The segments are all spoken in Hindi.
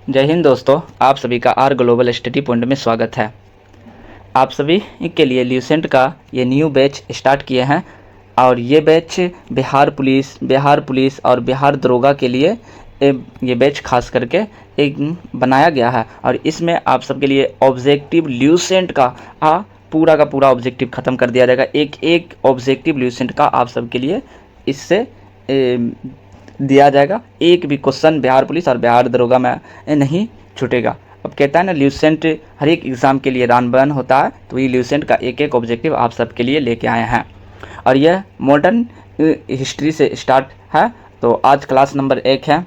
जय हिंद दोस्तों, आप सभी का आर ग्लोबल स्टडी पॉइंट में स्वागत है। आप सभी के लिए ल्यूसेंट का ये न्यू बैच स्टार्ट किए हैं और ये बैच बिहार पुलिस और बिहार दरोगा के लिए ये बैच खास करके एक बनाया गया है और इसमें आप सबके लिए ऑब्जेक्टिव ल्यूसेंट का पूरा का पूरा ऑब्जेक्टिव ख़त्म कर दिया जाएगा। एक एक ऑब्जेक्टिव ल्यूसेंट का आप सबके लिए इससे दिया जाएगा। एक भी क्वेश्चन बिहार पुलिस और बिहार दरोगा में नहीं छूटेगा। अब कहता है ना, ल्यूसेंट हर एक एग्ज़ाम के लिए रामबाण होता है, तो ये ल्यूसेंट का एक एक ऑब्जेक्टिव आप सबके लिए लेके आए हैं और यह मॉडर्न हिस्ट्री से स्टार्ट है। तो आज क्लास नंबर 1 है।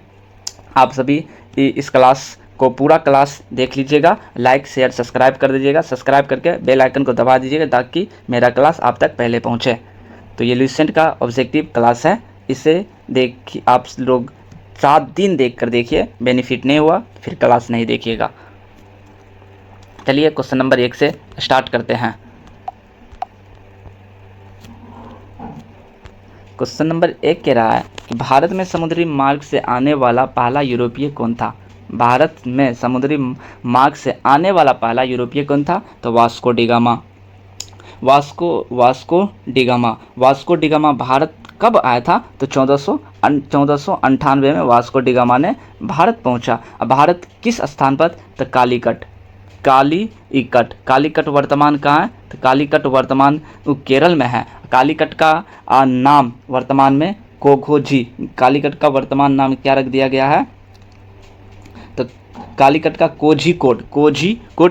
आप सभी इस क्लास को पूरा क्लास देख लीजिएगा, लाइक शेयर सब्सक्राइब कर दीजिएगा, सब्सक्राइब करके बेल आइकन को दबा दीजिएगा ताकि मेरा क्लास आप तक पहले पहुँचे। तो ये ल्यूसेंट का ऑब्जेक्टिव क्लास है, इसे देख आप लोग 7 दिन देख कर देखिए, बेनिफिट नहीं हुआ फिर क्लास नहीं देखिएगा। चलिए क्वेश्चन नंबर 1 से स्टार्ट करते हैं। क्वेश्चन नंबर 1 कह रहा है कि भारत में समुद्री मार्ग से आने वाला पहला यूरोपीय कौन था? भारत में समुद्री मार्ग से आने वाला पहला यूरोपीय कौन था? तो Vasco da Gama. Vasco da Gama Bharat कब आया था? तो 1498 में वास्को डिगामा ने भारत पहुंचा। अब भारत किस स्थान पर? तो कालीकट वर्तमान कहाँ है? तो कालीकट वर्तमान केरल में है। कालीकट का नाम वर्तमान में कोघोजी। कालीकट का वर्तमान नाम क्या रख दिया गया है? तो कालीकट का कोझीकोड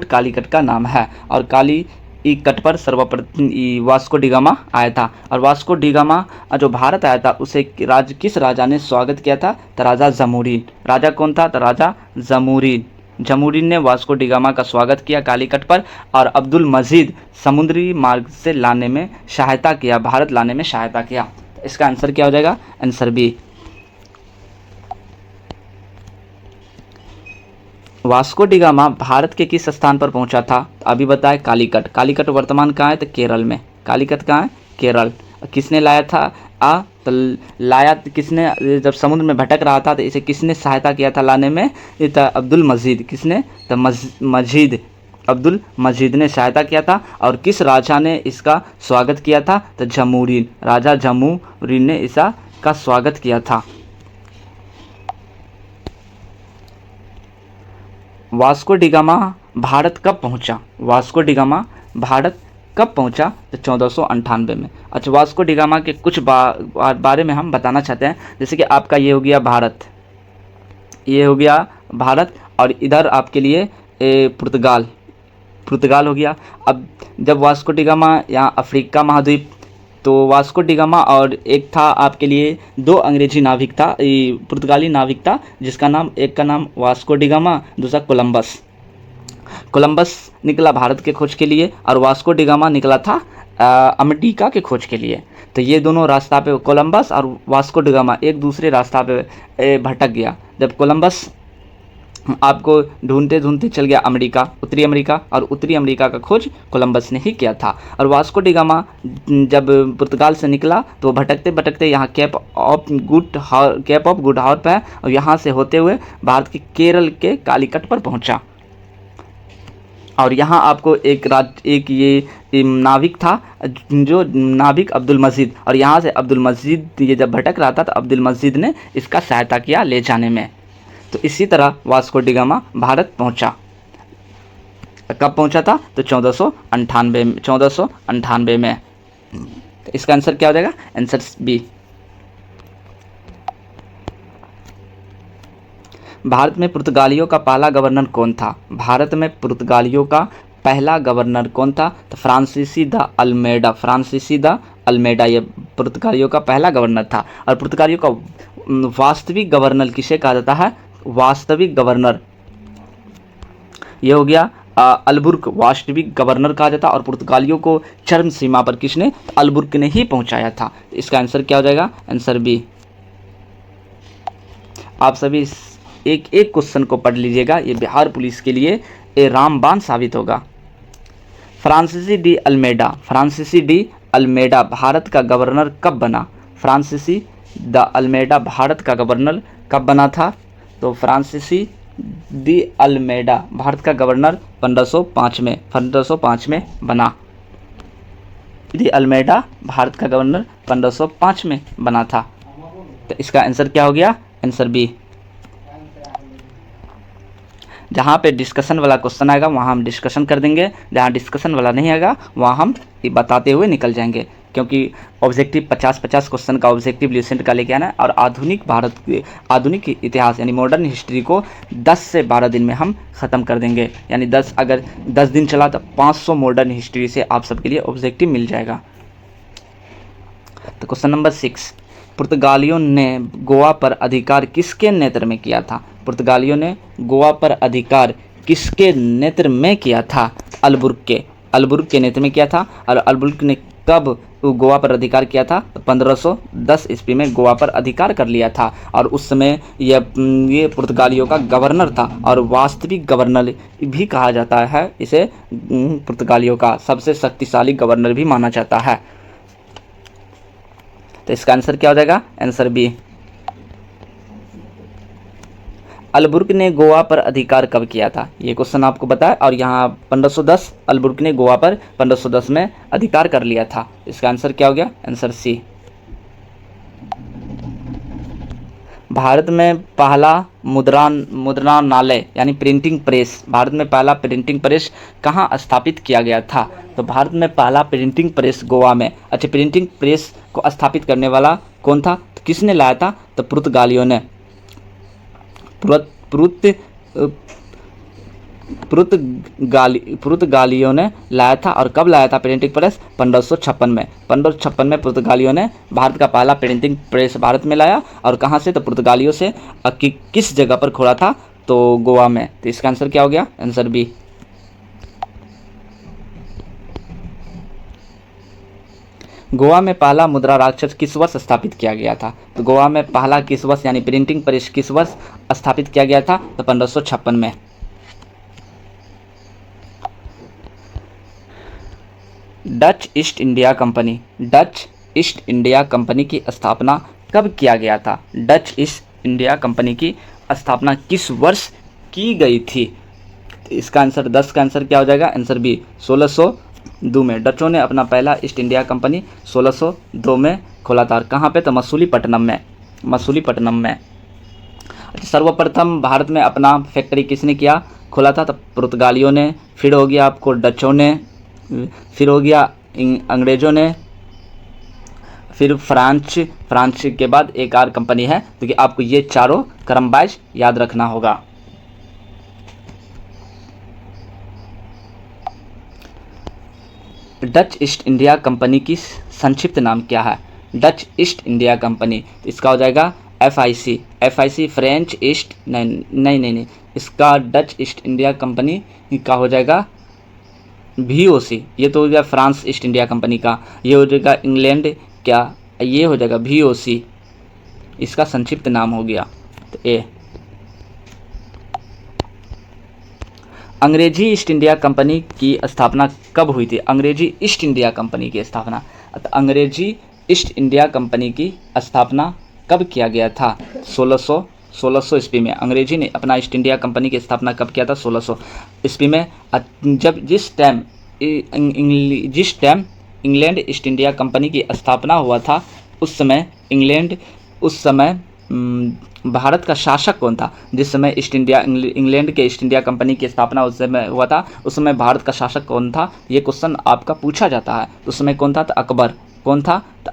कालीकट का नाम है और कालीकट पर सर्वप्रथम वास्को डिगामा आया था। और वास्को डिगामा जो भारत आया था उसे किस राजा ने स्वागत किया था? तो राजा जमूरीन। राजा कौन था? तो राजा जमूरीन ने वास्को डिगामा का स्वागत किया कालीकट पर और अब्दुल मजीद समुद्री मार्ग से लाने में सहायता किया, भारत लाने में सहायता किया। इसका आंसर क्या हो जाएगा? Answer B. Vasco da Gama Bharat के किस स्थान पर पहुंचा था? अभी बताए कालीकट वर्तमान कहाँ है? तो केरल में। कालीकट कहाँ है? केरल। किसने लाया था? तो लाया किसने? जब समुद्र में भटक रहा था तो इसे किसने सहायता किया था लाने में? ये था अब्दुल मजीद। किसने? तो अब्दुल मजीद ने सहायता किया था। और किस राजा ने इसका स्वागत किया था? तो जमूरीन। राजा जमूरीन ने इसका स्वागत किया था। वास्को डिगामा भारत कब पहुंचा? वास्को डिगामा भारत कब पहुंचा? तो 1498 में। अच्छा, वास्को डिगामा के कुछ बारे में हम बताना चाहते हैं। जैसे कि आपका ये हो गया भारत और इधर आपके लिए पुर्तगाल हो गया। अब जब वास्को डिगामा यहाँ अफ्रीका महाद्वीप, तो वास्को डिगामा और एक था आपके लिए 2 अंग्रेजी नाविक था, पुर्तगाली नाविक था, जिसका नाम, एक का नाम वास्को डिगामा, दूसरा कोलंबस निकला भारत के खोज के लिए और वास्को डिगामा निकला था अमेरिका के खोज के लिए। तो ये दोनों रास्ता पे, कोलंबस और वास्को डिगामा एक दूसरे रास्ता पे भटक गया। जब कोलंबस आपको ढूंढते चल गया उत्तरी अमेरिका, और उत्तरी अमेरिका का खोज कोलंबस ने ही किया था। और वास्को डिगामा जब पुर्तगाल से निकला तो भटकते भटकते यहाँ केप ऑफ गुड हॉर्प है और यहाँ से होते हुए भारत के केरल के कालीकट पर पहुँचा। और यहाँ आपको एक ये नाविक था, जो नाविक अब्दुल मजीद, और यहाँ से अब्दुल मजीद ये जब भटक रहा था तो अब्दुल मजीद ने इसका सहायता किया ले जाने में। तो इसी तरह वास्को डिगामा भारत पहुंचा। कब पहुंचा था? तो 1498 में। तो इसका आंसर क्या हो जाएगा? Answer B. भारत में पुर्तगालियों का पहला गवर्नर कौन था? भारत में पुर्तगालियों का पहला गवर्नर कौन था? तो फ्रांसीसी द अल्मेडा ये पुर्तगालियों का पहला गवर्नर था। और पुर्तगालियों का वास्तविक गवर्नर किसे कहा जाता है? वास्तविक गवर्नर ये हो गया अलबुर्क, वास्तविक गवर्नर कहा जाता। और पुर्तगालियों को चरम सीमा पर किसने? तो अलबुर्क ने ही पहुंचाया था। इसका आंसर क्या हो जाएगा? Answer B. आप सभी एक क्वेश्चन को पढ़ लीजिएगा, ये बिहार पुलिस के लिए रामबाण साबित होगा। फ्रांसीसी डी अल्मेडा भारत का गवर्नर कब बना? फ्रांसीसी द अल्मेडा भारत का गवर्नर कब बना था? तो फ्रांसीसी दी अल्मेडा भारत का गवर्नर 1505 में बना। दी अल्मेडा भारत का गवर्नर 1505 में बना था। तो इसका आंसर क्या हो गया? Answer B. जहाँ पे डिस्कशन वाला क्वेश्चन आएगा वहाँ हम डिस्कशन कर देंगे, जहाँ डिस्कशन वाला नहीं आएगा वहाँ हम बताते हुए निकल जाएंगे, क्योंकि ऑब्जेक्टिव 50-50 क्वेश्चन का ऑब्जेक्टिव ल्यूसेंट का लेके आना है। और आधुनिक भारत के आधुनिक इतिहास यानी मॉडर्न हिस्ट्री को 10 से 12 दिन में हम ख़त्म कर देंगे। यानी 10 अगर 10 दिन चला तो 500 मॉडर्न हिस्ट्री से आप सबके लिए ऑब्जेक्टिव मिल जाएगा। तो क्वेश्चन नंबर 6, पुर्तगालियों ने गोवा पर अधिकार किसके नेतृत्व में किया था? पुर्तगालियों ने गोवा पर अधिकार किसके नेतृत्व में किया था? अलबुर्क के नेतृत्व में किया था। और अलबुर्क ने कब गोवा पर अधिकार किया था? 1510 ईस्वी में गोवा पर अधिकार कर लिया था। और उस समय ये पुर्तगालियों का गवर्नर था और वास्तविक गवर्नर भी कहा जाता है इसे। पुर्तगालियों का सबसे शक्तिशाली गवर्नर भी माना जाता है। तो इसका आंसर क्या हो जाएगा? Answer B. अलबुर्क ने गोवा पर अधिकार कब किया था? ये क्वेश्चन आपको बताया। और यहाँ 1510 अलबुर्क ने गोवा पर 1510 में अधिकार कर लिया था। इसका आंसर क्या हो गया? Answer C. भारत में पहला मुद्रणालय यानी प्रिंटिंग प्रेस, भारत में पहला प्रिंटिंग प्रेस कहाँ स्थापित किया गया था? तो भारत में पहला प्रिंटिंग प्रेस गोवा में। अच्छा, प्रिंटिंग प्रेस को स्थापित करने वाला कौन था? तो किसने लाया था? तो पुर्तगालियों ने। पुर्तगालियों ने लाया था। और कब लाया था प्रिंटिंग प्रेस? 1556 में। 1556 में पुर्तगालियों ने भारत का पहला प्रिंटिंग प्रेस भारत में लाया। और कहाँ से? तो पुर्तगालियों से। किस जगह पर खोला था? तो गोवा में। तो इसका आंसर क्या हो गया? Answer B. गोवा में पहला मुद्रा राक्षस किस वर्ष स्थापित किया गया था? तो गोवा में पहला किस वर्ष यानी प्रिंटिंग प्रेस किस वर्ष स्थापित किया गया था? तो 1556 में। डच ईस्ट इंडिया कंपनी की स्थापना कब किया गया था? डच ईस्ट इंडिया कंपनी की स्थापना किस वर्ष की गई थी? तो इसका आंसर 10 का आंसर क्या हो जाएगा? आंसर बी, 1602 में। डचों ने अपना पहला ईस्ट इंडिया कंपनी 1602 में खोला था। और कहाँ पे? तो मसूलीपट्टनम में। सर्वप्रथम भारत में अपना फैक्ट्री किसने खोला था? तो पुर्तगालियों ने। फिर हो गया आपको डचों ने, फिर हो गया अंग्रेज़ों ने, फिर फ्रांस के बाद एक और कंपनी है, क्योंकि आपको ये चारों क्रम वाइज याद रखना होगा। डच ईस्ट इंडिया कंपनी की संक्षिप्त नाम क्या है? डच ईस्ट इंडिया कंपनी, इसका हो जाएगा FIC फ्रेंच ईस्ट नहीं, इसका डच ईस्ट इंडिया कंपनी का हो जाएगा VOC। ये तो हो गया फ्रांस ईस्ट इंडिया कंपनी का। ये हो जाएगा इंग्लैंड ये हो जाएगा VOC, इसका संक्षिप्त नाम हो गया। तो ए। अंग्रेजी ईस्ट इंडिया कंपनी की स्थापना कब हुई थी? अंग्रेजी ईस्ट इंडिया कंपनी की स्थापना। तो अंग्रेजी ईस्ट इंडिया कंपनी की स्थापना कब किया गया था? 1600 ईस्वी में। अंग्रेजी ने अपना ईस्ट इंडिया कंपनी की स्थापना कब किया था? 1600 ईस्वी में। जिस time England east India company की स्थापना हुआ था, उस समय भारत का शासक कौन था? जिस समय इंग्लैंड के ईस्ट इंडिया कंपनी की स्थापना उस समय हुआ था, उस समय भारत का शासक कौन था? ये क्वेश्चन आपका पूछा जाता है। उस समय कौन था? तो अकबर। कौन था? तो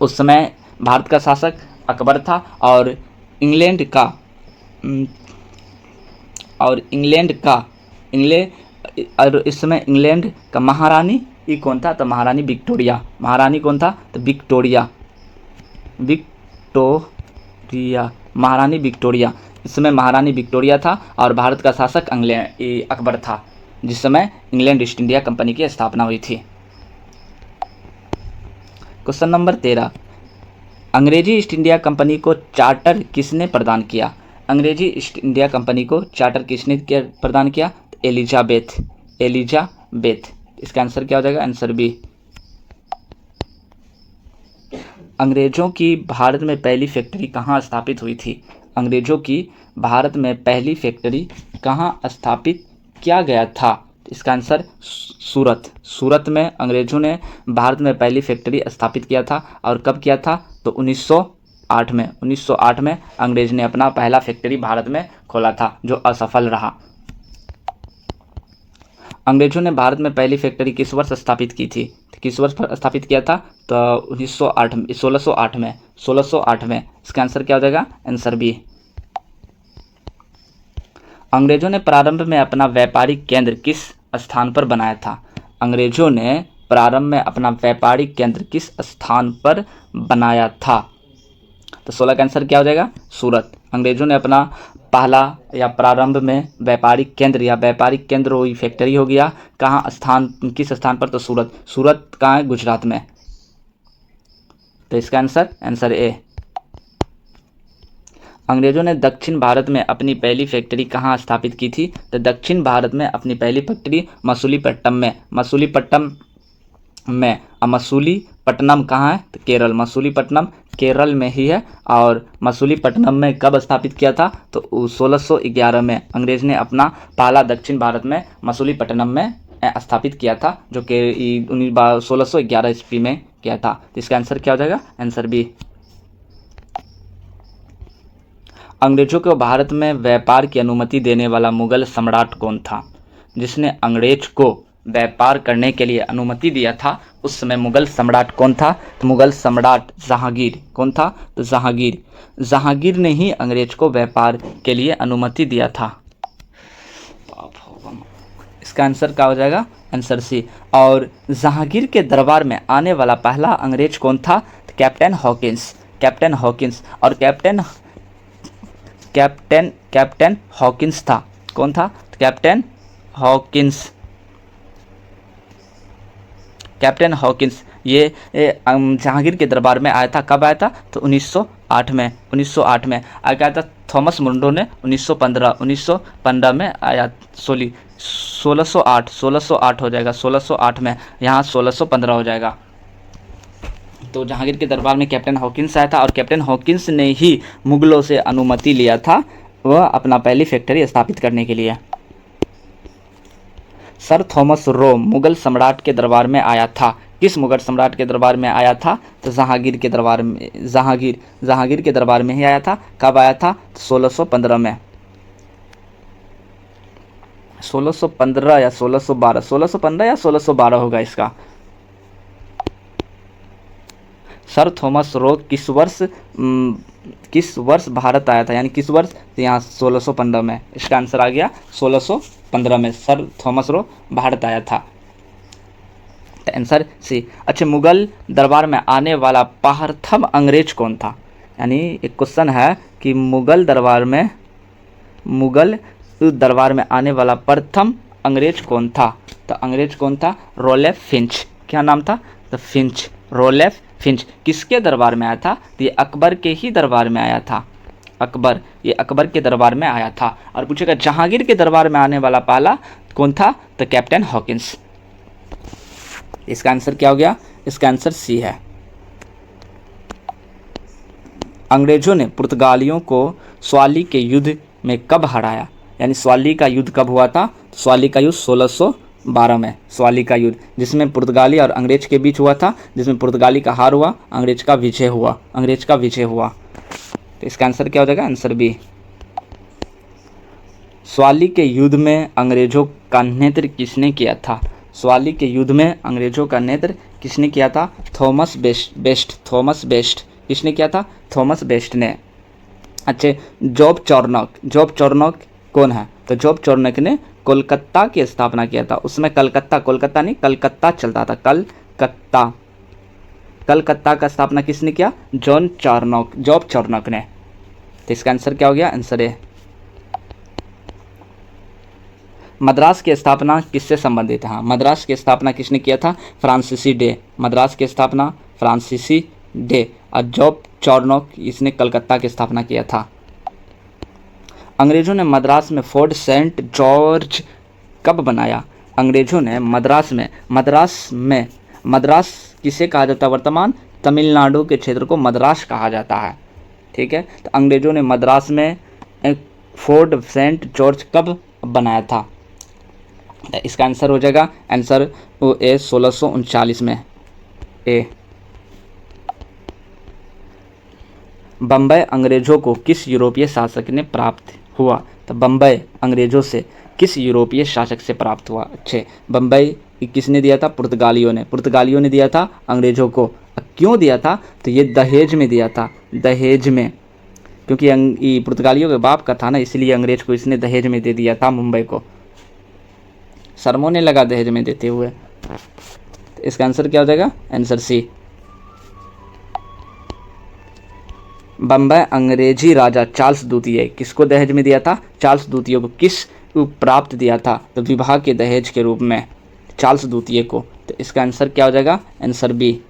उस समय भारत का शासक अकबर था। और इस समय इंग्लैंड का महारानी कौन था? तो महारानी विक्टोरिया। महारानी कौन था? तो विक्टोरिया। महारानी विक्टोरिया। इस समय महारानी विक्टोरिया था। और भारत का शासक अकबर था, जिस समय इंग्लैंड ईस्ट इंडिया कंपनी की स्थापना हुई थी। क्वेश्चन नंबर 13, अंग्रेजी ईस्ट इंडिया कंपनी को चार्टर किसने प्रदान किया? अंग्रेजी ईस्ट इंडिया कंपनी को चार्टर किसने प्रदान किया? एलिजाबेथ। इसका आंसर क्या हो जाएगा? Answer B. अंग्रेजों की भारत में पहली फैक्ट्री कहाँ स्थापित हुई थी? अंग्रेजों की भारत में पहली फैक्ट्री कहाँ स्थापित किया गया था? इसका आंसर सूरत। सूरत में अंग्रेजों ने भारत में पहली फैक्ट्री स्थापित किया था। और कब किया था? तो 1908 में। 1908 में अंग्रेज ने अपना पहला फैक्ट्री भारत में खोला था, जो असफल रहा। अंग्रेजों ने भारत में पहली फैक्ट्री किस वर्ष स्थापित की थी? किस वर्ष पर स्थापित किया था? तो 1908 में, 1608 में। 1608 में। इसका आंसर क्या हो जाएगा? Answer B. अंग्रेजों ने प्रारंभ में अपना व्यापारिक केंद्र किस स्थान पर बनाया था? अंग्रेजों ने प्रारंभ में अपना व्यापारिक केंद्र किस स्थान पर बनाया था? तो 16 का आंसर क्या हो जाएगा? सूरत। अंग्रेजों ने अपना पहला या प्रारंभ में व्यापारिक केंद्र या व्यापारिक केंद्र हुई फैक्ट्री हो गया कहाँ स्थान, किस स्थान पर? तो सूरत। सूरत कहाँ है? गुजरात में। तो इसका आंसर ए। अंग्रेजों ने दक्षिण भारत में अपनी पहली फैक्ट्री कहाँ स्थापित की थी? तो दक्षिण भारत में अपनी पहली फैक्ट्री मसूलीपट्टनम में। मसूलीपट्टनम में। मसूलीपट्टनम कहाँ है? तो केरल। मसूलीपट्टनम केरल में ही है। और मसूलीपट्टनम में कब स्थापित किया था? तो 1611 में अंग्रेज ने अपना पहला दक्षिण भारत में मसूलीपट्टनम में स्थापित किया था, जो कि 1611 ईस्वी में किया था। तो इसका आंसर क्या हो जाएगा? Answer B. अंग्रेजों को भारत में व्यापार की अनुमति देने वाला मुगल सम्राट कौन था? जिसने अंग्रेज को व्यापार करने के लिए अनुमति दिया था, उस समय मुगल सम्राट कौन था? तो मुगल सम्राट जहांगीर। कौन था? तो जहांगीर। जहांगीर ने ही अंग्रेज को व्यापार के लिए अनुमति दिया था। इसका आंसर क्या हो जाएगा? Answer C. और जहांगीर के दरबार में आने वाला पहला अंग्रेज कौन था? तो कैप्टन हॉकिंस। Captain Hawkins. और कैप्टन हॉकिंस था। कौन था? तो कैप्टन हॉकिंस। कैप्टन हॉकिंस ये जहांगीर के दरबार में आया था। कब आया था? तो 1908 में। 1908 में आया था। थॉमस मुंडो ने 1915 में आया। 1608 हो जाएगा। 1608 में। यहाँ 1615 हो जाएगा। तो जहांगीर के दरबार में कैप्टन हॉकिंस आया था और कैप्टन हॉकिंस ने ही मुगलों से अनुमति लिया था वह अपना पहली फैक्ट्री स्थापित करने के लिए। सर थॉमस रो मुगल सम्राट के दरबार में आया था। किस मुगल सम्राट के दरबार में आया था? तो जहांगीर के दरबार में। जहांगीर के दरबार में ही आया था। कब आया था? 1615 में। 1615 या 1612? 1615 या 1612 होगा इसका। सर थॉमस रो किस वर्ष भारत आया था? यानी किस वर्ष? तो यहाँ 1615 में। इसका आंसर आ गया 1615 में सर थॉमस रो भारत आया था। Answer C. अच्छा, मुगल दरबार में आने वाला प्रथम अंग्रेज कौन था? यानी एक क्वेश्चन है कि मुगल दरबार में आने वाला प्रथम अंग्रेज कौन था? तो अंग्रेज कौन था? Roelof Finch. क्या नाम था? तो फिंच। Roelof Finch. किसके दरबार में आया था? तो ये अकबर के ही दरबार में आया था। ये अकबर के दरबार में आया था। और पूछेगा जहांगीर के दरबार में आने वाला पहला कौन था? तो कैप्टन हॉकिंस। इसका आंसर क्या हो गया? इसका आंसर सी है। अंग्रेजों ने पुर्तगालियों को स्वाली के युद्ध में कब हराया? यानी स्वाली का युद्ध कब हुआ था? स्वाली का युद्ध 1612 में। स्वाली का युद्ध जिसमें पुर्तगाली और अंग्रेज के बीच हुआ था, जिसमें पुर्तगाली का हार हुआ, अंग्रेज का विजय हुआ। तो इसका आंसर क्या हो जाएगा? Answer B. स्वाली के युद्ध में अंग्रेजों का नेतृत्व किसने किया था? स्वाली के युद्ध में अंग्रेजों का नेतृत्व किसने किया था? Thomas best. किसने किया था? थॉमस बेस्ट ने। अच्छे, जॉब चौरनॉक कौन है? तो जॉब चौरनॉक ने कोलकाता की स्थापना किया था। उसमें कलकत्ता चलता था। कलकत्ता का स्थापना किसने किया? जॉब चौरनॉक ने। तो इसका आंसर क्या हो गया? आंसर है। मद्रास की स्थापना किससे संबंधित है? मद्रास की स्थापना किसने किया था? फ्रांसीसी डे। मद्रास की स्थापना फ्रांसीसी डे। और जॉब चौरनॉक इसने कलकत्ता की स्थापना किया था। अंग्रेजों ने मद्रास में फोर्ट सेंट जॉर्ज कब बनाया? अंग्रेजों ने मद्रास किसे कहा जाता है? वर्तमान तमिलनाडु के क्षेत्र को मद्रास कहा जाता है। ठीक है, तो अंग्रेजों ने मद्रास में फोर्ट सेंट जॉर्ज कब बनाया था? तो इसका आंसर हो जाएगा, आंसर ए 1639 में। ए। बम्बई अंग्रेजों को किस यूरोपीय शासक ने प्राप्त हुआ? तो बम्बई अंग्रेजों से किस यूरोपीय शासक से प्राप्त हुआ? अच्छे, बम्बई किसने दिया था? पुर्तगालियों ने दिया था अंग्रेजों को। क्यों दिया था? तो ये दहेज में दिया था, दहेज में, क्योंकि ये पुर्तगालियों के बाप का था ना, इसलिए अंग्रेज को इसने दहेज में दे दिया था मुंबई को। शर्मों ने लगा दहेज में देते हुए। तो इसका आंसर क्या हो जाएगा? आंसर सी। बम्बई अंग्रेजी राजा चार्ल्स द्वितीय किसको दहेज में दिया था? चार्ल्स द्वितीय को किस प्राप्त दिया था? तो विवाह के दहेज के रूप में चार्ल्स द्वितीय को। तो इसका आंसर क्या हो जाएगा? Answer B.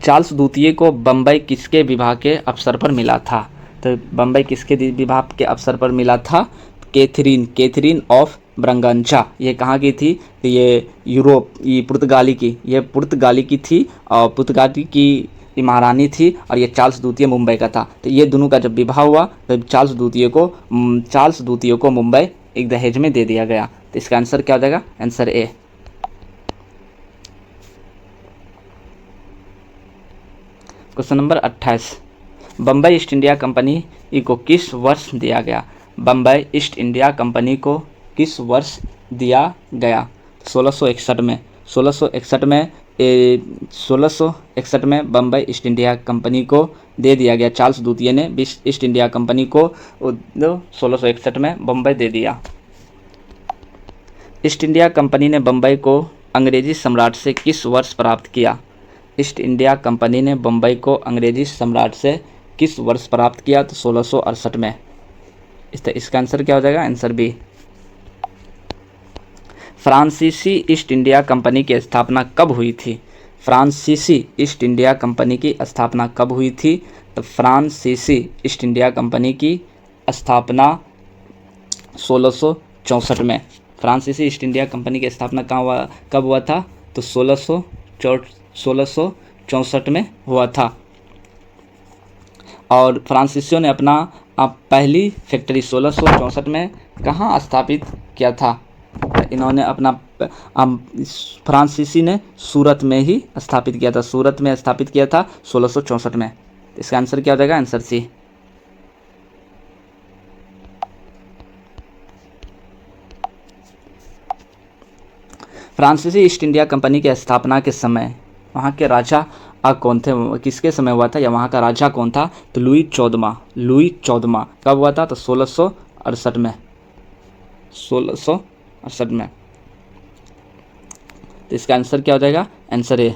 चार्ल्स द्वितीय को बम्बई किसके विवाह के अवसर पर मिला था? तो बम्बई किसके विवाह के अवसर पर मिला था? Catherine of Braganza. ये कहाँ की थी? तो ये यूरोप, ये पुर्तगाली की थी, और पुर्तगाली की महारानी थी, और ये चार्ल्स द्वितीय मुंबई का था। तो ये दोनों का जब विवाह हुआ तो चार्ल्स द्वितीय को मुंबई एक दहेज में दे दिया गया। तो इसका आंसर क्या हो जाएगा? Answer A. Question number 28, Bombay east India company को किस वर्ष दिया गया? बम्बई ईस्ट इंडिया कंपनी को किस वर्ष दिया गया? 1661 में। 1661 में बम्बई ईस्ट इंडिया कंपनी को दे दिया गया। चार्ल्स द्वितीय ने ईस्ट इंडिया कंपनी को 1661 में बम्बई दे दिया। ईस्ट इंडिया कंपनी ने बम्बई को अंग्रेजी सम्राट से किस वर्ष प्राप्त किया? ईस्ट इंडिया कंपनी ने बम्बई को अंग्रेजी सम्राट से किस वर्ष प्राप्त किया? तो 1668 में। इसका आंसर क्या हो जाएगा? Answer B. फ्रांसीसी ईस्ट इंडिया कंपनी की स्थापना कब हुई थी? फ्रांसीसी ईस्ट इंडिया कंपनी की स्थापना कब हुई थी? तो फ्रांसीसी ईस्ट इंडिया कंपनी की स्थापना 1664 में। फ्रांसीसी ईस्ट इंडिया कंपनी की स्थापना कब हुआ था? तो 1664 में हुआ था। और फ्रांसीसियों ने अपना पहली फैक्ट्री 1664 में कहाँ स्थापित किया था? इन्होंने अपना फ्रांसीसी ने सूरत में ही स्थापित किया था, सूरत में स्थापित किया था 1664 में। इसका आंसर क्या हो जाएगा? Answer C. फ्रांसीसी ईस्ट इंडिया कंपनी की स्थापना के समय वहाँ के राजा कौन थे? किसके समय हुआ था, या वहाँ का राजा कौन था? तो लुई 14वां। कब हुआ था? तो 1668 में। 1668 में। तो इसका आंसर क्या हो जाएगा? Answer A.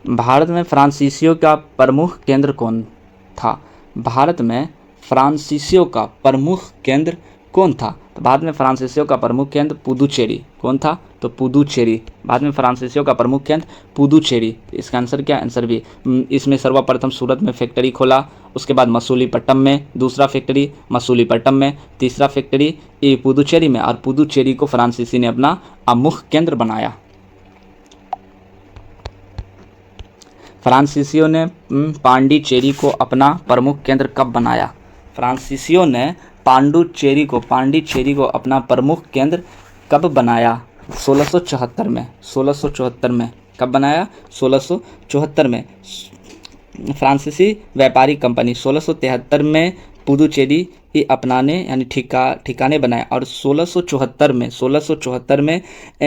भारत में फ्रांसीसियों का प्रमुख केंद्र कौन था? भारत में फ्रांसीसियों का प्रमुख केंद्र कौन था? तो भारत में फ्रांसीसियों का प्रमुख केंद्र पुदुचेरी। कौन था? तो पुदुचेरी। भारत में फ्रांसीसियों का प्रमुख केंद्र पुदुचेरी। इसका आंसर क्या? Answer B. इसमें सर्वप्रथम सूरत में फैक्ट्री खोला, उसके बाद मसूलीपट्टनम में दूसरा फैक्ट्री, मसूलीपट्टनम में तीसरा फैक्ट्री, पुदुचेरी में, और पुदुचेरी को फ्रांसीसी ने अपना मुख्य केंद्र बनाया। फ्रांसीसियों ने पांडिचेरी को अपना प्रमुख केंद्र कब बनाया? फ्रांसीसियों ने पांडिचेरी को अपना प्रमुख केंद्र कब बनाया? 1674 में। 1674 में। कब बनाया? 1674 में। फ्रांसीसी व्यापारी कंपनी 1673 में पुदुचेरी अपनाने यानी ठिकाने बनाए, और 1674 में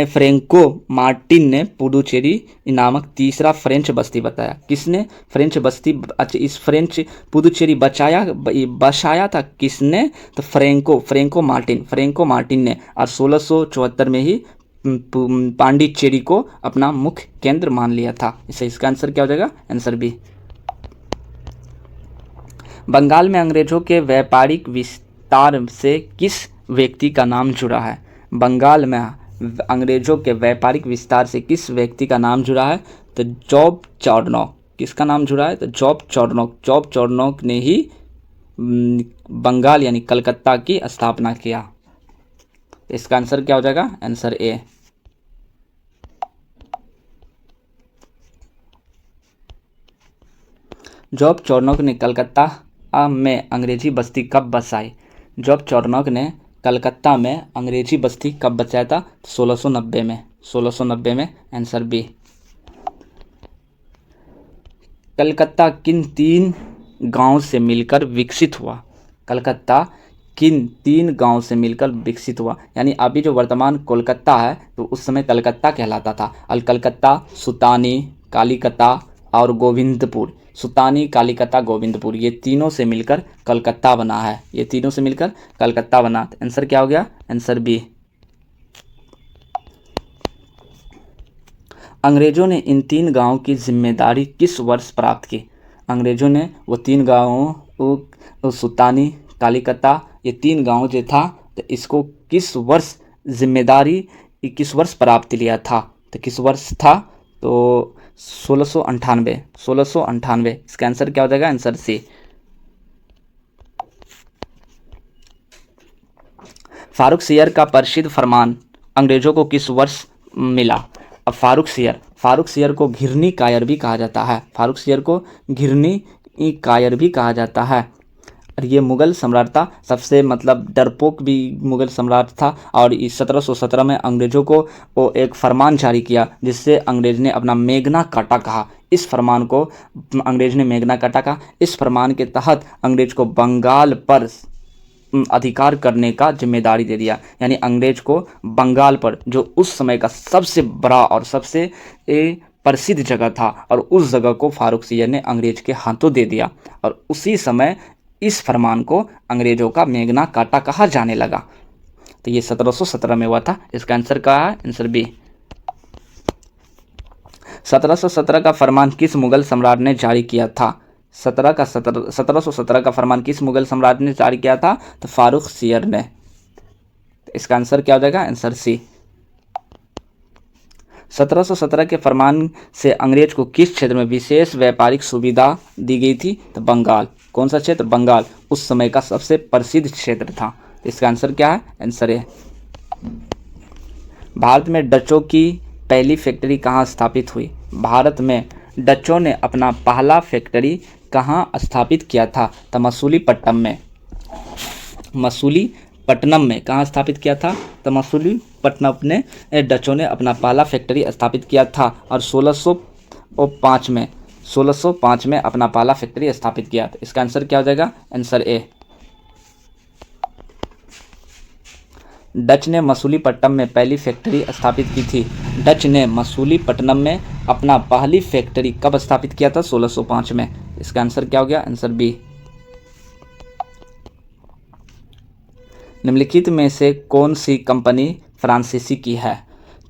फ्रेंको मार्टिन ने पुदुचेरी नामक तीसरा फ्रेंच बस्ती बताया। किसने फ्रेंच बस्ती? अच्छा, इस फ्रेंच पुदुचेरी बसाया था किसने? तो फ्रेंको मार्टिन ने, और 1674 में ही पांडिचेरी को अपना मुख्य केंद्र मान लिया था। इसका आंसर क्या हो जाएगा? Answer B. बंगाल में अंग्रेजों के व्यापारिक विस्तार से किस व्यक्ति का नाम जुड़ा है? बंगाल में अंग्रेजों के व्यापारिक विस्तार से किस व्यक्ति का नाम जुड़ा है? तो जॉब चार्नोक। किसका नाम जुड़ा है? तो जॉब चार्नोक ने ही बंगाल यानी कलकत्ता की स्थापना किया। इसका आंसर क्या हो जाएगा? Answer A. जॉब चौर्नोक ने कलकत्ता में अंग्रेजी बस्ती कब बसाई? जॉब चौर्नोक ने कलकत्ता में अंग्रेजी बस्ती कब बसाया था? 1690 में। 1690 में, आंसर बी। कलकत्ता किन 3 गांव से मिलकर विकसित हुआ? कलकत्ता किन 3 गांव से मिलकर विकसित हुआ? यानी अभी जो वर्तमान कोलकाता है तो उस समय कलकत्ता कहलाता था। कलकत्ता, सुतानी, कालीकता और गोविंदपुर। सुतानी, कालीकता, गोविंदपुर, ये तीनों से मिलकर कलकत्ता बना है। ये तीनों से मिलकर कलकत्ता बना। तो आंसर क्या हो गया? Answer B. अंग्रेजों ने इन 3 गांवों की जिम्मेदारी किस वर्ष प्राप्त की? अंग्रेजों ने वो 3 गांवों, सुतानी, कालीकता, ये 3 गांव जो था तो इसको किस वर्ष जिम्मेदारी, किस वर्ष प्राप्त लिया था? तो किस वर्ष था? तो 1698। 1698, इसका आंसर क्या हो जाएगा? आंसर सी। फारूक सियर का प्रसिद्ध फरमान अंग्रेजों को किस वर्ष मिला? अब फारूक सियर को घिरनी कायर भी कहा जाता है। फारूक सियर को घिरनी कायर भी कहा जाता है। और ये मुग़ल सम्राट था, सबसे मतलब डरपोक भी मुग़ल सम्राट था। और इस 1717 में अंग्रेज़ों को वो एक फरमान जारी किया जिससे अंग्रेज़ ने अपना मेगना काटा कहा। इस फरमान को अंग्रेज़ ने मेगना काटा कहा। इस फरमान के तहत अंग्रेज़ को बंगाल पर अधिकार करने का जिम्मेदारी दे दिया। यानी अंग्रेज को बंगाल पर, जो उस समय का सबसे बड़ा और सबसे प्रसिद्ध जगह था, और उस जगह को फारूक सियर ने अंग्रेज के हाथों दे दिया। और उसी समय इस फरमान को अंग्रेजों का मेगना काटा कहा जाने लगा। तो ये 1717 में हुआ था। इसका आंसर क्या है? Answer B. 1717 का फरमान किस मुग़ल सम्राट ने जारी किया था? 1717 का फरमान किस मुग़ल सम्राट ने जारी किया था? तो फारूक सियर ने। तो इसका आंसर क्या हो जाएगा? आंसर सी। 1717 के फरमान से अंग्रेज को किस क्षेत्र में विशेष व्यापारिक सुविधा दी गई थी? तो बंगाल। कौन सा क्षेत्र? बंगाल। उस समय का सबसे प्रसिद्ध क्षेत्र था। तो इसका आंसर क्या है? आंसर है। भारत में डचों की पहली फैक्ट्री कहाँ स्थापित हुई? भारत में डचों ने अपना पहला फैक्ट्री कहाँ स्थापित किया था? तो मसूलीपट्टनम में। मसूलीपट्टनम में कहाँ स्थापित किया था? तो मसूलीपट्टनम में डचों ने अपना पहला फैक्ट्री स्थापित किया था। और 1605 में अपना पहला फैक्ट्री स्थापित किया। तो इसका आंसर क्या हो जाएगा? Answer A. डच ने मसूलीपट्टनम में पहली फैक्ट्री स्थापित की थी। डच ने मसूलीपट्टनम में अपना पहली फैक्ट्री कब स्थापित किया था? 1605 में। इसका आंसर क्या हो गया? Answer B. निम्नलिखित में से कौन सी कंपनी फ्रांसीसी की है?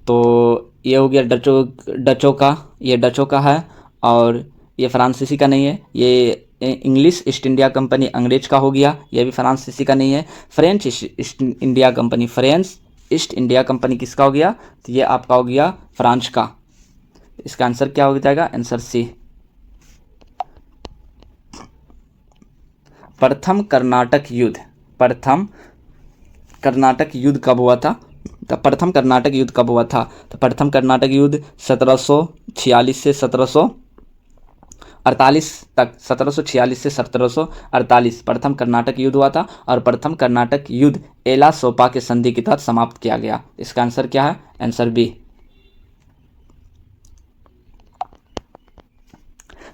तो ये हो गया डचों का, ये डचों का है। और ये फ्रांसीसी का नहीं है। ये इंग्लिश ईस्ट इंडिया कंपनी अंग्रेज का हो गया, ये भी फ्रांसीसी का नहीं है। French east India company, French east India company किसका हो गया? तो ये आपका हो गया फ्रांस का। इसका आंसर क्या हो जाएगा? Answer C. प्रथम कर्नाटक युद्ध कब हुआ था? तो प्रथम कर्नाटक युद्ध कब हुआ था? तो प्रथम कर्नाटक युद्ध 1746 से 1748 तक, 1746 से 1748 प्रथम कर्नाटक युद्ध हुआ था। और प्रथम कर्नाटक युद्ध एला सोपा के संधि के तहत समाप्त किया गया। इसका आंसर क्या है? Answer B.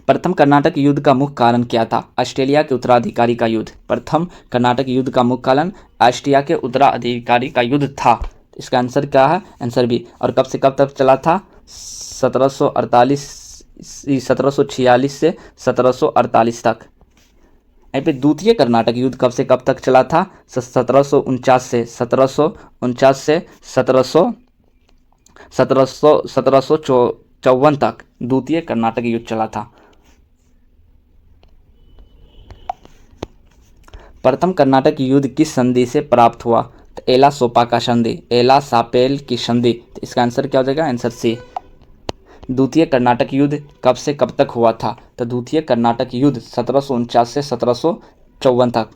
प्रथम कर्नाटक युद्ध का मुख्य कारण क्या था? ऑस्ट्रेलिया के उत्तराधिकारी का युद्ध। प्रथम कर्नाटक युद्ध का मुख्य कारण ऑस्ट्रिया के उत्तराधिकारी का युद्ध था। इसका आंसर क्या है? Answer B. और कब से कब तक चला था? 1746 से 1748 तक। यहीं पे द्वितीय कर्नाटक युद्ध कब से कब तक चला था? 1749 से 1754 तक द्वितीय कर्नाटक युद्ध चला था। प्रथम कर्नाटक युद्ध किस संधि से प्राप्त हुआ? तो एला सोपा का संधि, एला सापेल की संधि। तो इसका आंसर क्या हो जाएगा? Answer C. द्वितीय कर्नाटक युद्ध कब से कब तक हुआ था? तो द्वितीय कर्नाटक युद्ध 1749 से 1754 तक।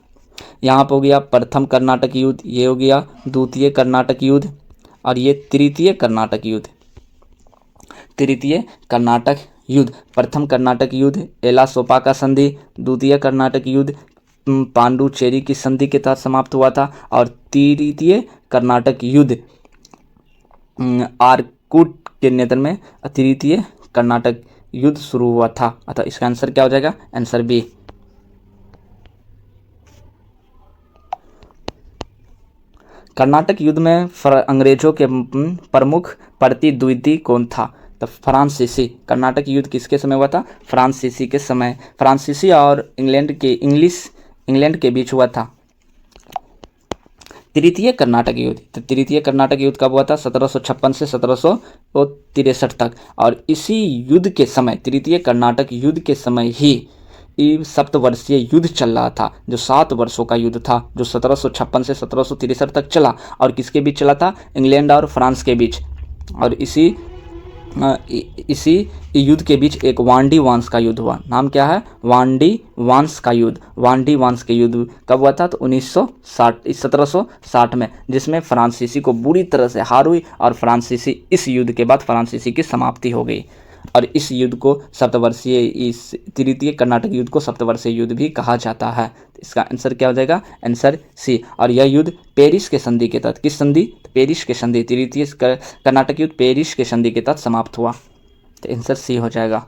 यहाँ पर हो गया प्रथम कर्नाटक युद्ध, ये हो गया द्वितीय कर्नाटक युद्ध, और ये तृतीय कर्नाटक युद्ध। तृतीय कर्नाटक युद्ध, प्रथम कर्नाटक युद्ध एला सोपा का संधि, द्वितीय कर्नाटक युद्ध पांडुचेरी की संधि के तहत समाप्त हुआ था, और तृतीय कर्नाटक युद्ध आरकूट के नेतृत्व में तृतीय कर्नाटक युद्ध शुरू हुआ था। अतः इसका आंसर क्या हो जाएगा? Answer B. कर्नाटक युद्ध में अंग्रेजों के प्रमुख प्रतिद्वंदी कौन था? तो फ्रांसीसी। कर्नाटक युद्ध किसके समय हुआ था? फ्रांसीसी के समय। फ्रांसीसी और इंग्लैंड के बीच हुआ था। तृतीय कर्नाटक युद्ध, तो तृतीय कर्नाटक युद्ध कब हुआ था? 1756 से 1763 तक। और इसी युद्ध के समय, तृतीय कर्नाटक युद्ध के समय ही सप्तवर्षीय युद्ध चल रहा था, जो 7 वर्षों का युद्ध था, जो 1756 से 1763 तक चला। और किसके बीच चला था? इंग्लैंड और फ्रांस के बीच। और इसी युद्ध के बीच एक वांडी वांस का युद्ध हुआ। नाम क्या है? वांडी वांस का युद्ध। वांडी वांस के युद्ध कब हुआ था? तो 1760 में, जिसमें फ्रांसीसी को बुरी तरह से हार हुई, और फ्रांसीसी इस युद्ध के बाद फ्रांसीसी की समाप्ति हो गई। और इस युद्ध को इस तृतीय कर्नाटक युद्ध को सप्तवर्षीय युद्ध भी कहा जाता है। तो इसका आंसर क्या हो जाएगा? Answer C. और यह युद्ध पेरिस के संधि के तहत, किस संधि? पेरिस के संधि। तृतीय कर्नाटक युद्ध पेरिस के संधि के तहत समाप्त हुआ। तो आंसर सी हो जाएगा।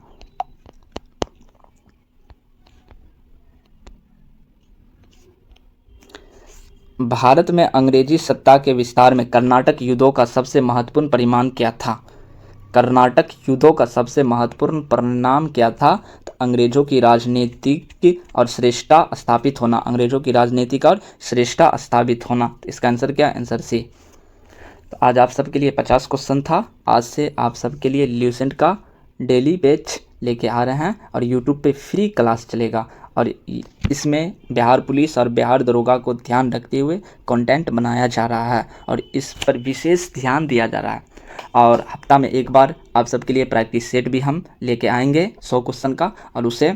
भारत में अंग्रेजी सत्ता के विस्तार में कर्नाटक युद्धों का सबसे महत्वपूर्ण परिणाम क्या था? कर्नाटक युद्धों का सबसे महत्वपूर्ण परिणाम क्या था? तो अंग्रेजों की राजनीतिक और श्रेष्ठता स्थापित होना। अंग्रेजों की राजनीतिक और श्रेष्ठता स्थापित होना। तो इसका आंसर क्या? Answer C. तो आज आप सबके लिए 50 क्वेश्चन था। आज से आप सबके लिए ल्यूसेंट का डेली बैच लेके आ रहे हैं, और यूट्यूब पे फ्री क्लास चलेगा। और इसमें बिहार पुलिस और बिहार दरोगा को ध्यान रखते हुए कंटेंट बनाया जा रहा है, और इस पर विशेष ध्यान दिया जा रहा है। और हफ्ता में एक बार आप सबके लिए प्रैक्टिस सेट भी हम लेके आएंगे 100 क्वेश्चन का, और उसे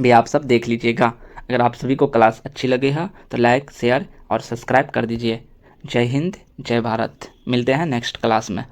भी आप सब देख लीजिएगा। अगर आप सभी को क्लास अच्छी लगी है तो लाइक, शेयर और सब्सक्राइब कर दीजिए। जय हिंद, जय भारत। मिलते हैं नेक्स्ट क्लास में।